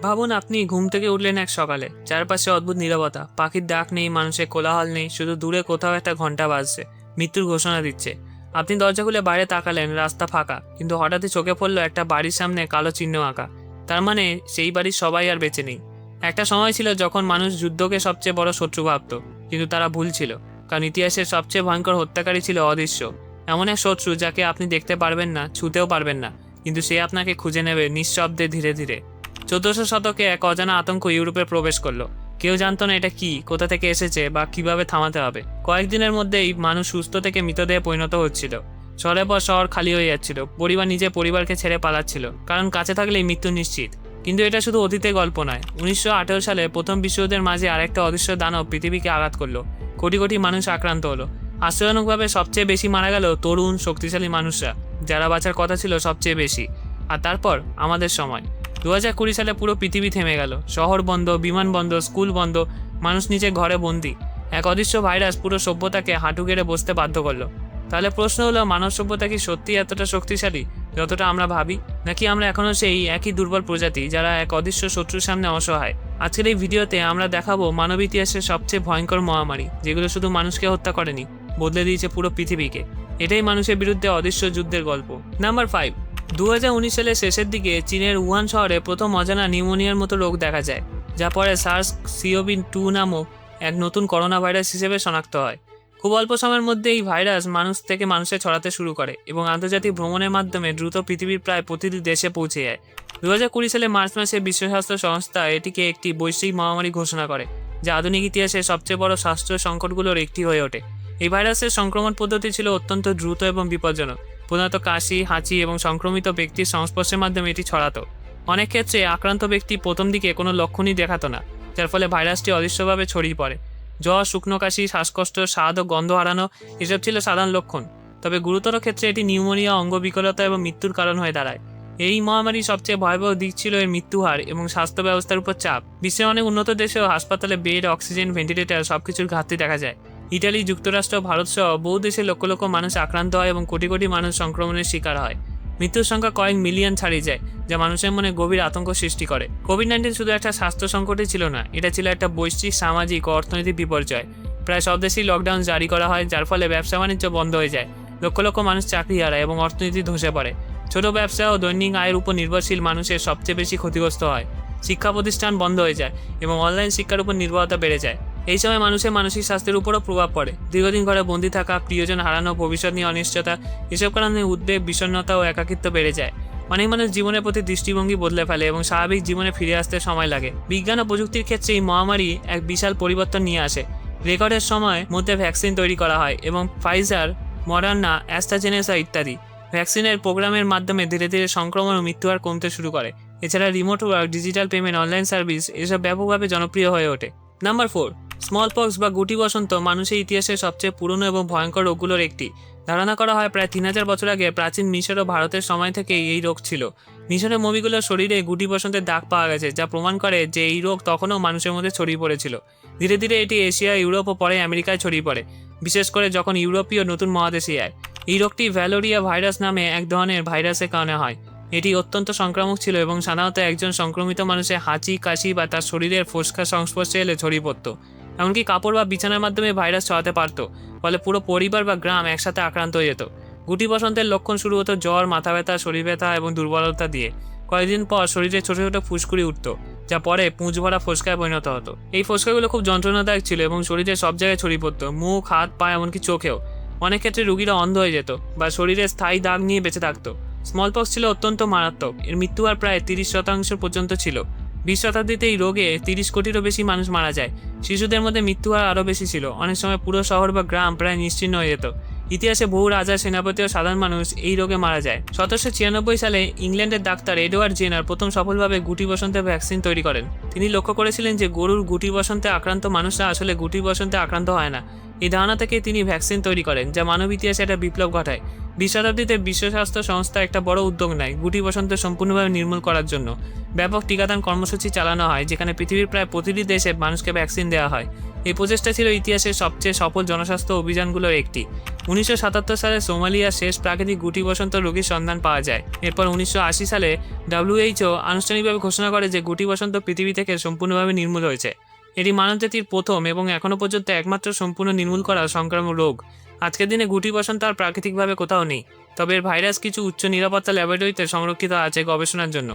ভাবুন আপনি ঘুম থেকে উঠলেন এক সকালে, চারপাশে অদ্ভুত নীরবতা, পাখির ডাক নেই, মানুষের কোলাহল নেই, শুধু দূরে কোথাও একটা ঘন্টা বাজছে, মৃত্যুর ঘোষণা দিচ্ছে। আপনি দরজা খুলে বাইরে তাকালেন, রাস্তা ফাঁকা, কিন্তু হঠাৎই চোখে পড়লো একটা বাড়ির সামনে কালো চিহ্ন আঁকা। তার মানে সেই বাড়ির সবাই আর বেঁচে নেই। একটা সময় ছিল যখন মানুষ যুদ্ধকে সবচেয়ে বড় শত্রু ভাবত, কিন্তু তারা ভুল ছিল, কারণ ইতিহাসের সবচেয়ে ভয়ঙ্কর হত্যাকারী ছিল অদৃশ্য। এমন এক শত্রু যাকে আপনি দেখতে পারবেন না, ছুঁতেও পারবেন না, কিন্তু সে আপনাকে খুঁজে নেবে নিঃশব্দে, ধীরে ধীরে। 1400 শতকে এক অজানা আতঙ্ক ইউরোপে প্রবেশ করলো। কেউ জানতো না এটা কি, কোথা থেকে এসেছে বা কিভাবে থামাতে হবে। কয়েকদিনের মধ্যেই মানুষ সুস্থ থেকে মৃতদেহে পরিণত হচ্ছিল। শহরের পর শহর খালি হয়ে যাচ্ছিল, পরিবার নিজের পরিবারকে ছেড়ে পালাচ্ছিল, কারণ কাছে থাকলেই মৃত্যু নিশ্চিত। কিন্তু এটা শুধু অতীতের গল্প নয়। 1918 সালে প্রথম বিশ্বযুদ্ধের মাঝে আরেকটা অদৃশ্য দানব পৃথিবীকে আঘাত করলো। কোটি কোটি মানুষ আক্রান্ত হলো। আশ্চর্যজনকভাবে সবচেয়ে বেশি মারা গেল তরুণ শক্তিশালী মানুষরা, যারা বাঁচার কথা ছিল সবচেয়ে বেশি। আর তারপর আমাদের সময় 2020 সালে পুরো পৃথিবী থেমে গেল। শহর বন্ধ, বিমান বন্ধ, স্কুল বন্ধ, মানুষ নিজের ঘরে বন্দি। এক অদৃশ্য ভাইরাস পুরো সভ্যতাকে হাঁটু গেড়ে বসতে বাধ্য করলো। তাহলে প্রশ্ন হলো, মানব সভ্যতা কি সত্যি এতটা শক্তিশালী যতটা আমরা ভাবি, নাকি আমরা এখনো সেই একই দুর্বল প্রজাতি যারা এক অদৃশ্য শত্রুর সামনে অসহায়? আজকের এই ভিডিওতে আমরা দেখাবো মানব ইতিহাসের সবচেয়ে ভয়ঙ্কর মহামারী, যেগুলো শুধু মানুষকে হত্যা করেনি, বদলে দিয়েছে পুরো পৃথিবীকে। এটাই মানুষের বিরুদ্ধে অদৃশ্য যুদ্ধের গল্প। নাম্বার 5। 2019 সালের শেষের দিকে চীনের উহান শহরে প্রথম অজানা নিউমোনিয়ার মতো রোগ দেখা যায়, যা পরে SARS-CoV-2 নামক এক নতুন করোনা ভাইরাস হিসেবে শনাক্ত হয়। খুব অল্প সময়ের মধ্যে এই ভাইরাস মানুষ থেকে মানুষে ছড়াতে শুরু করে এবং আন্তর্জাতিক ভ্রমণের মাধ্যমে দ্রুত পৃথিবীর প্রায় প্রতিটি দেশে পৌঁছে যায়। 2020 সালে মার্চ মাসে বিশ্ব স্বাস্থ্য সংস্থা এটিকে একটি বৈশ্বিক মহামারী ঘোষণা করে, যা আধুনিক ইতিহাসের সবচেয়ে বড় স্বাস্থ্য সংকটগুলোর একটি হয়ে ওঠে। এই ভাইরাসের সংক্রমণ পদ্ধতি ছিল অত্যন্ত দ্রুত এবং বিপজ্জনক। প্রধানত কাশি, হাঁচি এবং সংক্রমিত ব্যক্তির সংস্পর্শের মাধ্যমে এটি ছড়াতো। অনেক ক্ষেত্রে আক্রান্ত ব্যক্তি প্রথম দিকে কোনো লক্ষণই দেখাতো না, যার ফলে ভাইরাসটি অদৃশ্যভাবে ছড়িয়ে পড়ে। জ্বর, শুকনো কাশি, শ্বাসকষ্ট, স্বাদ ও গন্ধ হারানো এসব ছিল সাধারণ লক্ষণ। তবে গুরুতর ক্ষেত্রে এটি নিউমোনিয়া, অঙ্গবিকলতা এবং মৃত্যুর কারণ হয়ে দাঁড়ায়। এই মহামারীর সবচেয়ে ভয়াবহ দিক ছিল এর মৃত্যুহার এবং স্বাস্থ্য ব্যবস্থার উপর চাপ। বিশ্বের অনেক উন্নত দেশেও হাসপাতালে বেড, অক্সিজেন, ভেন্টিলেটর সবকিছুর ঘাটতি দেখা যায়। ইটালি, যুক্তরাষ্ট্র, ভারত সহ বহু দেশে লক্ষ লক্ষ মানুষ আক্রান্ত হয় এবং কোটি কোটি মানুষ সংক্রমণের শিকার হয়। মৃত্যুর সংখ্যা কয়েক মিলিয়ন ছাড়িয়ে যায়, যা মানুষের মনে গভীর আতঙ্ক সৃষ্টি করে। কোভিড-19 শুধু একটা স্বাস্থ্য সংকটই ছিল না, এটা ছিল একটা বৈশ্বিক সামাজিক ও অর্থনৈতিক বিপর্যয়। প্রায় সব দেশেই লকডাউন জারি করা হয়, যার ফলে ব্যবসা বাণিজ্য বন্ধ হয়ে যায়। লক্ষ লক্ষ মানুষ চাকরি হারায় এবং অর্থনীতি ধসে পড়ে। ছোট ব্যবসা ও দৈনিক আয়ের উপর নির্ভরশীল মানুষের সবচেয়ে বেশি ক্ষতিগ্রস্ত হয়। শিক্ষা প্রতিষ্ঠান বন্ধ হয়ে যায় এবং অনলাইন শিক্ষার উপর নির্ভরতা বেড়ে যায়। এই সময় মানুষের মানসিক স্বাস্থ্যের উপরও প্রভাব পড়ে। দীর্ঘদিন ঘরে বন্দী থাকা, প্রিয়জন হারানো, ভবিষ্যৎ নিয়ে অনিশ্চয়তা, এসব কারণে উদ্বেগ, বিষণ্ণতা ও একাকিত্ব বেড়ে যায়। অনেক মানুষ জীবনের প্রতি দৃষ্টিভঙ্গি বদলে ফেলে এবং স্বাভাবিক জীবনে ফিরে আসতে সময় লাগে। বিজ্ঞান ও প্রযুক্তির ক্ষেত্রে এই মহামারী এক বিশাল পরিবর্তন নিয়ে আসে। রেকর্ডের সময় মধ্যে ভ্যাকসিন তৈরি করা হয় এবং ফাইজার, মডার্না, অ্যাস্ট্রাজেনেকা ইত্যাদি ভ্যাকসিনের প্রোগ্রামের মাধ্যমে ধীরে ধীরে সংক্রমণ ও মৃত্যুহার কমতে শুরু করে। এছাড়া remote work, digital payment, online service এসব ব্যাপকভাবে জনপ্রিয় হয়ে ওঠে। নাম্বার 4। স্মল পক্স বা গুটি বসন্ত মানুষের ইতিহাসের সবচেয়ে পুরনো এবং ভয়ঙ্কর রোগগুলোর একটি। ধারণা করা হয় প্রায় 3000 বছর আগে প্রাচীন মিশর ও ভারতের সময় থেকেই এই রোগ ছিল। মিশরের মমিগুলোর শরীরে গুটি বসন্তের দাগ পাওয়া গেছে, যা প্রমাণ করে যে এই রোগ তখনও মানুষের মধ্যে ছড়িয়ে পড়েছিল। ধীরে ধীরে এটি এশিয়া, ইউরোপ ও পরে আমেরিকায় ছড়িয়ে পড়ে, বিশেষ করে যখন ইউরোপীয় নতুন মহাদেশে যায়। এই রোগটি ভ্যালোরিয়া ভাইরাস নামে এক ধরনের ভাইরাসের কারণে হয়। এটি অত্যন্ত সংক্রামক ছিল এবং সাধারণত একজন সংক্রমিত মানুষের হাঁচি, কাশি বা তার শরীরের ফোসকার সংস্পর্শে এলে ছড়িয়ে পড়তো। এমনকি কাপড় বা বিছানার মাধ্যমে ভাইরাস ছড়াতে পারত, ফলে পুরো পরিবার বা গ্রাম একসাথে আক্রান্ত হয়ে যেত। গুটি বসন্তের লক্ষণ শুরু হতো জ্বর, মাথা ব্যথা, শরীর ব্যথা এবং দুর্বলতা দিয়ে। কয়েকদিন পর শরীরে ছোট ছোট ফুসকুড়ি উঠত, যা পরে পুঁজ ভরা ফোসকায় পরিণত হতো। এই ফোসকাগুলো খুব যন্ত্রণাদায়ক ছিল এবং শরীরের সব জায়গায় ছড়িয়ে পড়তো, মুখ, হাত, পা, এমনকি চোখেও। অনেক ক্ষেত্রে রোগীরা অন্ধ হয়ে যেত বা শরীরে স্থায়ী দাগ নিয়ে বেঁচে থাকতো। স্মলপক্স ছিল অত্যন্ত মারাত্মক। এর মৃত্যুহার প্রায় 30% পর্যন্ত ছিল। 20 শতাব্দীতে এই রোগে 30 কোটিরও বেশি মানুষ মারা যায়। শিশুদের মধ্যে মৃত্যুহার আরও বেশি ছিল। অনেক সময় পুরো শহর বা গ্রাম প্রায় নিশ্চিহ্ন হয়ে যেত। ইতিহাসে বহু রাজা, সেনাপতি ও সাধারণ মানুষ এই রোগে মারা যায়। 1796 সালে ইংল্যান্ডের ডাক্তার এডওয়ার্ড জেনার প্রথম সফলভাবে গুটি বসন্তের ভ্যাকসিন তৈরি করেন। তিনি লক্ষ্য করেছিলেন যে গরুর গুটি বসন্তে আক্রান্ত মানুষরা আসলে গুটি বসন্তে আক্রান্ত হয় না। এই ধারণা থেকে তিনি ভ্যাকসিন তৈরি করেন, যা মানব ইতিহাসে একটা বিপ্লব ঘটায়। 20 শতাব্দীতে বিশ্ব স্বাস্থ্য সংস্থা একটা বড় উদ্যোগ নেয় গুটি বসন্ত সম্পূর্ণভাবে নির্মূল করার জন্য। ব্যাপক টিকাদান কর্মসূচি চালানো হয়, যেখানে পৃথিবীর প্রায় প্রতিটি দেশে মানুষকে ভ্যাকসিন দেওয়া হয়। এই প্রচেষ্টা ছিল ইতিহাসের সবচেয়ে সফল জনস্বাস্থ্য অভিযানগুলোর একটি। 1977 সালে সোমালিয়ার শেষ প্রাকৃতিক গুটি বসন্ত রোগীর সন্ধান পাওয়া যায়। এরপর 1980 সালে WHO আনুষ্ঠানিকভাবে ঘোষণা করে যে গুটি বসন্ত পৃথিবী থেকে সম্পূর্ণভাবে নির্মূল হয়েছে। এটি মানবজাতির প্রথম এবং এখনও পর্যন্ত একমাত্র সম্পূর্ণ নির্মূল করা সংক্রামক রোগ। আজকের দিনে গুটি বসন্ত আর প্রাকৃতিকভাবে কোথাও নেই, তবে এর ভাইরাস কিছু উচ্চ নিরাপত্তা ল্যাবরেটরিতে সংরক্ষিত আছে গবেষণার জন্য।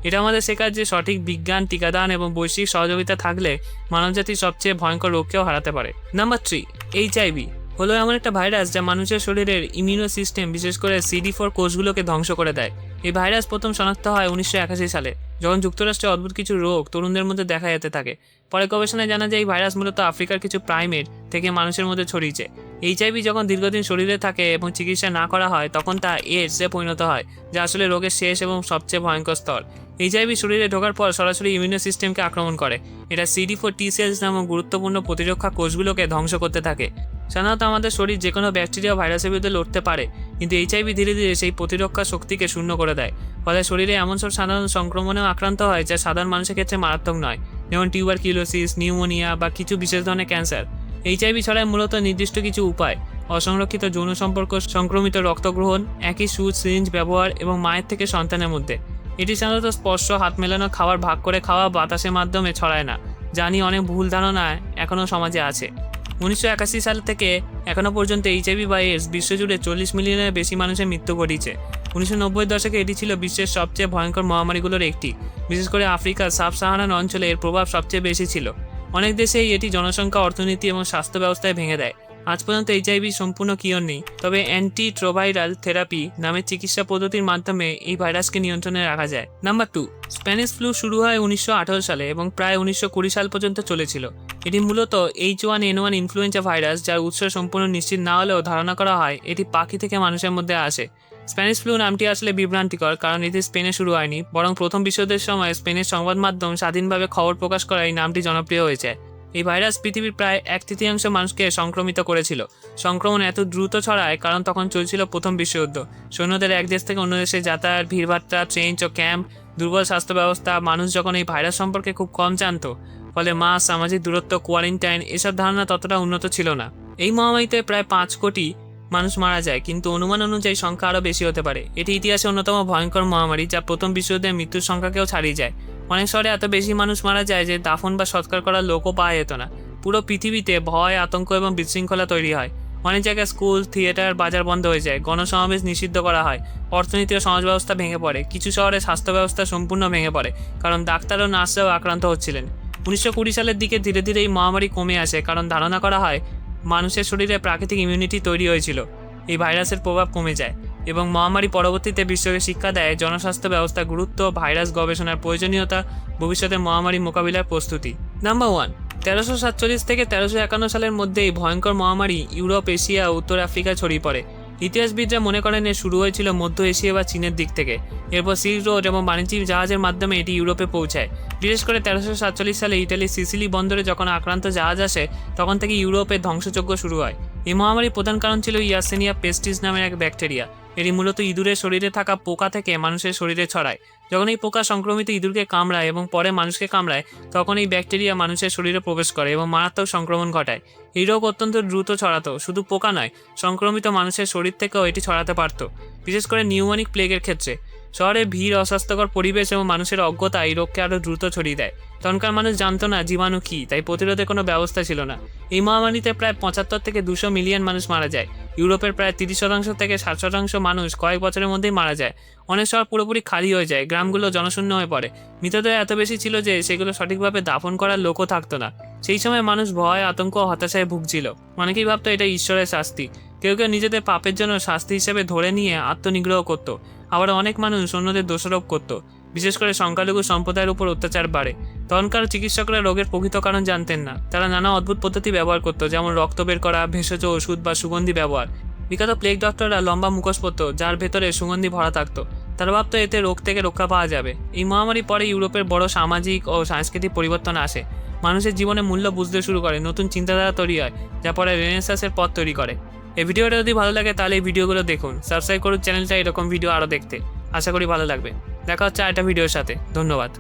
এটা আমাদের শেখায় যে সঠিক বিজ্ঞান, টিকাদান এবং বৈশ্বিক সহযোগিতা থাকলে মানবজাতির সবচেয়ে ভয়ঙ্কর রোগকেও হারাতে পারে। নাম্বার 3, HIV হলো এমন একটা ভাইরাস যা মানুষের শরীরের ইমিউনো সিস্টেম, বিশেষ করে CD4 কোষগুলোকে ধ্বংস করে দেয়। এই ভাইরাস প্রথম শনাক্ত হয় 1981 সালে, যখন যুক্তরাষ্ট্রে অদ্ভুত কিছু রোগ তরুণদের মধ্যে দেখা যেতে থাকে। পরে গবেষণায় জানা যায় এই ভাইরাস মূলত আফ্রিকার কিছু প্রাইমেট থেকে মানুষের মধ্যে ছড়িয়েছে। HIV যখন দীর্ঘদিন শরীরে থাকে এবং চিকিৎসা না করা হয়, তখন তা AIDS-এ পরিণত হয়, যা আসলে রোগের শেষ এবং সবচেয়ে ভয়ঙ্কর স্তর। HIV শরীরে ঢোকার পর সরাসরি ইমিউনো সিস্টেমকে আক্রমণ করে। এটা CD4 T সেলস নামক গুরুত্বপূর্ণ প্রতিরক্ষা কোষগুলোকে ধ্বংস করতে থাকে। সাধারণত আমাদের শরীর যে কোনো ব্যাকটেরিয়া ভাইরাসের বিরুদ্ধে লড়তে পারে, কিন্তু HIV ধীরে ধীরে সেই প্রতিরক্ষা শক্তিকে শূন্য করে দেয়। ফলে শরীরে এমন সব সাধারণ সংক্রমণেও আক্রান্ত হয় যা সাধারণ মানুষের ক্ষেত্রে মারাত্মক নয়, যেমন টিউবারকিউলোসিস, নিউমোনিয়া বা কিছু বিশেষ ধরনের ক্যান্সার। HIV ছড়ায় মূলত নির্দিষ্ট কিছু উপায়: অসংরক্ষিত যৌন সম্পর্ক, সংক্রমিত রক্তগ্রহণ, একই সুচ সিরিঞ্জ ব্যবহার এবং মায়ের থেকে সন্তানের মধ্যে। এটি সাধারণত স্পর্শ, হাত মেলানো, খাবার ভাগ করে খাওয়া, বাতাসের মাধ্যমে ছড়ায় না, যা নিয়ে অনেক ভুল ধারণা এখনও সমাজে আছে। 1981 সাল থেকে এখনও পর্যন্ত HIV বা AIDS বিশ্বজুড়ে 40 মিলিয়নের বেশি মানুষের মৃত্যু ঘটিয়েছে। 1990 দশকে এটি ছিল বিশ্বের সবচেয়ে ভয়ঙ্কর মহামারীগুলোর একটি। বিশেষ করে আফ্রিকার সাব সাহারান অঞ্চলে এর প্রভাব সবচেয়ে বেশি ছিল। অনেক দেশেই এটি জনসংখ্যা, অর্থনীতি এবং স্বাস্থ্য ব্যবস্থায় ভেঙে দেয়। আজ পর্যন্ত HIV সম্পূর্ণ কিওর নেই, তবে অ্যান্টিট্রোভাইরাল থেরাপি নামের চিকিৎসা পদ্ধতির মাধ্যমে এই ভাইরাসকে নিয়ন্ত্রণে রাখা যায়। নাম্বার 2, স্প্যানিশ ফ্লু শুরু হয় 1918 সালে এবং প্রায় 1920 সাল পর্যন্ত চলেছিল। এটি মূলত H1N1 ইনফ্লুয়েঞ্জা ভাইরাস, যার উৎস সম্পূর্ণ নিশ্চিত না হলেও ধারণা করা হয় এটি পাখি থেকে মানুষের মধ্যে আসে। স্প্যানিশ ফ্লু নামটি আসলে বিভ্রান্তিকর, কারণ এটি স্পেনে শুরু হয়নি, বরং প্রথম বিশ্বযুদ্ধের সময় স্পেনের সংবাদ মাধ্যম স্বাধীনভাবে খবর প্রকাশ করায় এই নামটি জনপ্রিয় হয়েছে। এই ভাইরাস পৃথিবীর প্রায় 1/3 মানুষকে সংক্রমিত করেছিল। সংক্রমণ এত দ্রুত ছড়ায় কারণ তখন চলছিল প্রথম বিশ্বযুদ্ধ। সৈন্যদের এক দেশ থেকে অন্য দেশে যাতায়াত, ভিড়ভাট্টা, ট্রেন ও ক্যাম্প, দুর্বল স্বাস্থ্য ব্যবস্থা, মানুষ যখন এই ভাইরাস সম্পর্কে খুব কম জানত, ফলে মাস্ক, সামাজিক দূরত্ব, কোয়ারেন্টাইন এসব ধারণা ততটা উন্নত ছিল না। এই মহামারীতে প্রায় 5 কোটি মানুষ মারা যায়, কিন্তু অনুমান অনুযায়ী সংখ্যা আরও বেশি হতে পারে। এটি ইতিহাসে অন্যতম ভয়ঙ্কর মহামারী, যা প্রথম বিশ্বযুদ্ধের মৃত্যুর সংখ্যাকেও ছাড়িয়ে যায়। অনেক শহরে এত বেশি মানুষ মারা যায় যে দাফন বা সৎকার করার লোকও পাওয়া যেত না। পুরো পৃথিবীতে ভয়, আতঙ্ক এবং বিশৃঙ্খলা তৈরি হয়। অনেক জায়গায় স্কুল, থিয়েটার, বাজার বন্ধ হয়ে যায়, গণসমাবেশ নিষিদ্ধ করা হয়, অর্থনীতি ও সমাজ ব্যবস্থা ভেঙে পড়ে। কিছু শহরে স্বাস্থ্য ব্যবস্থা সম্পূর্ণ ভেঙে পড়ে, কারণ ডাক্তার ও নার্সরাও আক্রান্ত হচ্ছিলেন। 1920 সালের দিকে ধীরে ধীরে এই মহামারী কমে আসে, কারণ ধারণা করা হয় মানুষের শরীরে প্রাকৃতিক ইমিউনিটি তৈরি হয়েছিল। এই ভাইরাসের প্রভাব কমে যায় এবং মহামারী পরবর্তীতে বিশ্বকে শিক্ষা দেয় জনস্বাস্থ্য ব্যবস্থার গুরুত্ব, ভাইরাস গবেষণার প্রয়োজনীয়তা, ভবিষ্যতের মহামারী মোকাবিলার প্রস্তুতি। নাম্বার 1, 1347 থেকে 1351 সালের মধ্যে এই ভয়ঙ্কর মহামারী ইউরোপ, এশিয়া ও উত্তর আফ্রিকায় ছড়িয়ে পড়ে। ইতিহাসবিদরা মনে করেন এর শুরু হয়েছিল মধ্য এশিয়া বা চীনের দিক থেকে। এরপর সিল্ক রোড এবং বাণিজ্যিক জাহাজের মাধ্যমে এটি ইউরোপে পৌঁছায়। বিশেষ করে 1347 সালে ইটালির সিসিলি বন্দরে যখন আক্রান্ত জাহাজ আসে, তখন থেকে ইউরোপের ধ্বংসযজ্ঞ শুরু হয়। এই মহামারীর প্রধান কারণ ছিল ইয়ারসেনিয়া পেস্টিস নামের এক ব্যাকটেরিয়া। এটি মূলত ইঁদুরের শরীরে থাকা পোকা থেকে মানুষের শরীরে ছড়ায়। যখন এই পোকা সংক্রমিত ইঁদুরকে কামড়ায় এবং পরে মানুষকে কামড়ায়, তখন এই ব্যাকটেরিয়া মানুষের শরীরে প্রবেশ করে এবং মারাত্মক সংক্রমণ ঘটায়। এই রোগ অত্যন্ত দ্রুত ছড়াতো, শুধু পোকা নয়, সংক্রমিত মানুষের শরীর থেকেও এটি ছড়াতে পারত, বিশেষ করে নিউমোনিক প্লেগের ক্ষেত্রে। শহরে ভিড়, অস্বাস্থ্যকর পরিবেশ এবং মানুষের অজ্ঞতা এই রোগকে আরও দ্রুত ছড়িয়ে দেয়। তখনকার মানুষ জানতো না জীবাণু কী, তাই প্রতিরোধের কোনো ব্যবস্থা ছিল না। এই মহামারীতে প্রায় 75 থেকে 200 মিলিয়ন মানুষ মারা যায়। ইউরোপের প্রায় 30% থেকে 60% মানুষ কয়েক বছরের মধ্যেই মারা যায়। অনেক শহর পুরোপুরি খালি হয়ে যায়, গ্রামগুলো জনশূন্য হয়ে পড়ে। মৃতদেহ এত বেশি ছিল যে সেগুলো সঠিকভাবে দাফন করার লোকও থাকতো না। সেই সময় মানুষ ভয়, আতঙ্ক ও হতাশায় ভুগছিল। অনেকেই ভাবতো এটা ঈশ্বরের শাস্তি। কেউ কেউ নিজেদের পাপের জন্য শাস্তি হিসেবে ধরে নিয়ে আত্মনিগ্রহ করত। আবার অনেক মানুষ অন্যদের দোষারোপ করত। বিশেষ করে সংখ্যালঘু সম্প্রদায়ের উপর অত্যাচার বাড়ে। তখনকার চিকিৎসকরা রোগের প্রকৃত কারণ জানতেন না। তারা নানা অদ্ভুত পদ্ধতি ব্যবহার করত, যেমন রক্ত বের করা, ভেষজ ওষুধ বা সুগন্ধি ব্যবহার। বিখ্যাত প্লেগ ডক্টররা লম্বা মুখোশ পরত, যার ভেতরে সুগন্ধি ভরা থাকতো। তারা ভাবতো এতে রোগ থেকে রক্ষা পাওয়া যাবে। এই মহামারী পরে ইউরোপের বড় সামাজিক ও সাংস্কৃতিক পরিবর্তন আসে। মানুষের জীবনে মূল্য বুঝতে শুরু করে, নতুন চিন্তাধারা তৈরি হয়, যা পরে রেনেসাঁসের পথ তৈরি করে। এই ভিডিওটা যদি ভালো লাগে তাহলে এই ভিডিওগুলো দেখুন, সাবস্ক্রাইব করুন চ্যানেলটা এরকম ভিডিও আরও দেখতে। আশা করি ভালো লাগবে। দেখা হচ্ছে আরেকটা ভিডিওর সাথে। ধন্যবাদ।